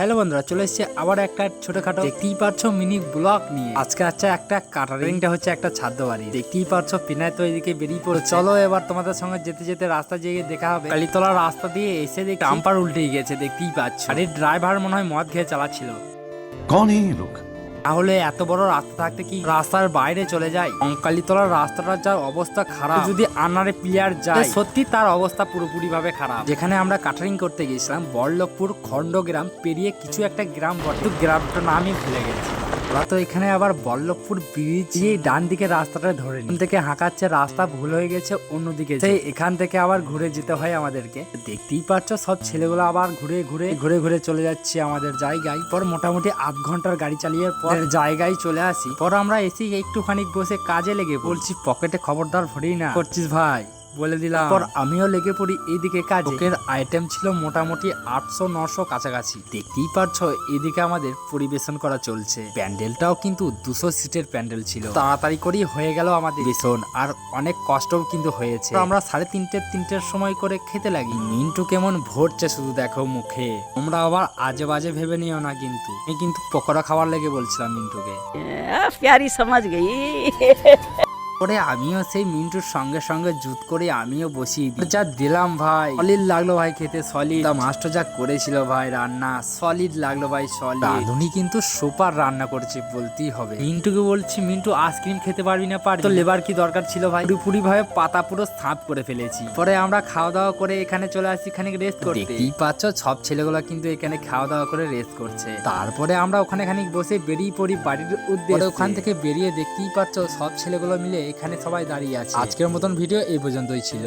Hello বন্ধুরা, চলে এসেছে আবার একটা ছোটখাটো দেখতেই পাচ্ছ মিনি ব্লগ নিয়ে। আজকে আছে একটা কাটারিংটা হচ্ছে একটা ছাদ্য বাড়ি। দেখতেই পাচ্ছ পিনায় তো এদিকে বেরিয়ে পড়ে। চলো এবার তোমাদের সঙ্গে যেতে যেতে রাস্তা যেয়ে দেখা হবে। কালীতলা রাস্তা দিয়ে এসে দেখি ডাম্পার উল্টে গেছে, দেখতেই পাচ্ছ। আর এই ড্রাইভার মনে হয় মদ খেয়ে চালাচ্ছিল। कौन है ये लोग? তাহলে এত বড় রাস্তা থাকতে কি রাস্তার বাইরে চলে যায়? কালীতলার রাস্তাটার যা অবস্থা খারাপ, যদি আনারে প্লেয়ার যায় সত্যি তার অবস্থা পুরোপুরি ভাবে খারাপ। যেখানে আমরা কাটারিং করতে গেছিলাম বড়লোকপুর খন্ডগ্রাম পেরিয়ে কিছু একটা গ্রাম বটে, গ্রামটার নামই ভুলে গেছি। ওরা তো এখানে আবার বল্লভপুর ব্রিজ দিয়ে ডান দিকে রাস্তাটা ধরে এখান থেকে হাঁকাচ্ছে, রাস্তা ভুল হয়ে গেছে অন্যদিকে। সেই এখান থেকে আবার ঘুরে যেতে হয় আমাদেরকে। দেখতেই পাচ্ছ সব ছেলেগুলো আবার ঘুরে ঘুরে চলে যাচ্ছে আমাদের জায়গায়। পর মোটামুটি আধ ঘন্টার গাড়ি চালিয়ে পর জায়গায় চলে আসি। পর আমরা এসে একটুখানি বসে কাজে লেগে বলছি, পকেটে খবরদার ভরেই না করছিস ভাই, বলে দিলাম। পর আমিও লেগে পড়ি এইদিকে কাজ। ওকের আইটেম ছিল মোটামুটি 800-900 কাছাকাছি। দেখতেই পারছো এদিকে আমাদের পরিবেশন করা চলছে। প্যান্ডেলটাও কিন্তু 200 সিটের প্যান্ডেল ছিল। তাড়াতাড়ি করেই হয়ে গেল আমাদের বেশন, আর অনেক কষ্টও কিন্তু হয়েছে। আমরা 3:30-4টার সময় করে খেতে লাগি। মিন্টু কেমন ভরছে শুধু দেখো মুখে। তোমরা আবার আজে বাজে ভেবে নিও না কিন্তু। আমি কিন্তু পকোড়া খাওয়ার লেগে বলছিলাম মিন্টুকে। प्यारी समझ गई। পরে আমিও সেই মিন্টুর সঙ্গে সঙ্গে জুত করে আমিও বসিয়ে দিই। যা দিলাম ভাই, সলিড লাগলো ভাই খেতে, সলিড। মাস্টার যা করেছিল ভাই রান্না, সলিড লাগলো ভাই, সলিড। রাঁধুনি কিন্তু সুপার রান্না করেছে বলতেই হবে। মিন্টুকে বলছি, মিন্টু আইসক্রিম খেতে পারবি না? পারি। তো লেবার কি দরকার ছিল ভাই? পুরোপুরি ভাবে পাতা পুরো সাফ করে ফেলেছি। পরে আমরা খাওয়া দাওয়া করে এখানে চলে আসি খানিক রেস্ট করতে। দেখতেই পাচ্ছ সব ছেলেগুলো কিন্তু এখানে খাওয়া দাওয়া করে রেস্ট করছে। তারপরে আমরা ওখানে খানিক বসে বেরিয়ে পড়ি বাড়ির উদ্দেশ্যে। ওখান থেকে বেরিয়ে দেখতেই পাচ্ছ সব ছেলেগুলো মিলে এখানে সবাই দাঁড়িয়ে আছে। আজকের মতন ভিডিও এই পর্যন্তই ছিল।